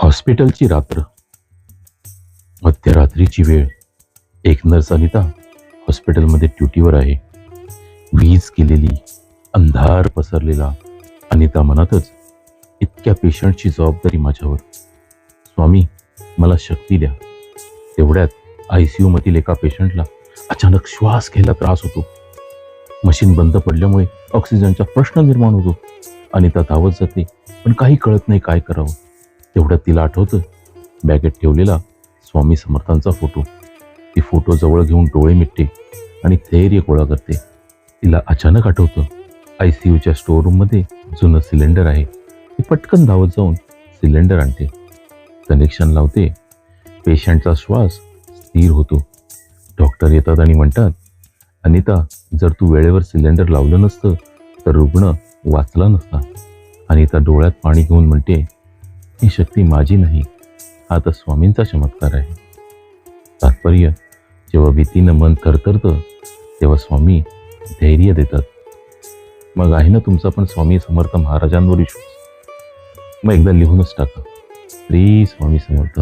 हॉस्पिटलची रात्र, मध्यरात्रीची वेळ. एक नर्स अनिता हॉस्पिटलमध्ये ड्युटीवर आहे. वीज गेलेली, अंधार पसरलेला. अनिता मनातच, इतक्या पेशंटची जबाबदारी माझ्यावर. स्वामी, मला शक्ती द्या. तेवढ्यात ICU मधील एका पेशंटला अचानक श्वास घ्यायला त्रास होतो. मशीन बंद पडल्यामुळे ऑक्सिजनचा प्रश्न निर्माण होतो. अनिता धावत जाते, पण काही कळत नाही काय करावं. तेवढ्यात तिला आठवतं बॅगेत ठेवलेला स्वामी समर्थांचा फोटो. ती फोटो जवळ घेऊन डोळे मिटते आणि धैर्य गोळा करते. तिला अचानक आठवतं ICUच्या स्टोअररूममध्ये जुनं सिलेंडर आहे. ती पटकन धावत जाऊन सिलेंडर आणते, कनेक्शन लावते. पेशंटचा श्वास स्थिर होतो. डॉक्टर येतात आणि म्हणतात, अनिता, जर तू वेळेवर सिलेंडर लावलं नसतं तर रुग्ण वाचला नसता. अनिता डोळ्यात पाणी घेऊन म्हणते, ही शक्ती माझी नाही, हा तर स्वामींचा चमत्कार आहे. तात्पर्य, जेव्हा भीतीनं मन थरथरतं तेव्हा स्वामी धैर्य देतात. मग आहे ना तुमचा पण स्वामी समर्थ महाराजांवर विश्वास? मग एकदा लिहूनच टाका, श्री स्वामी समर्थ.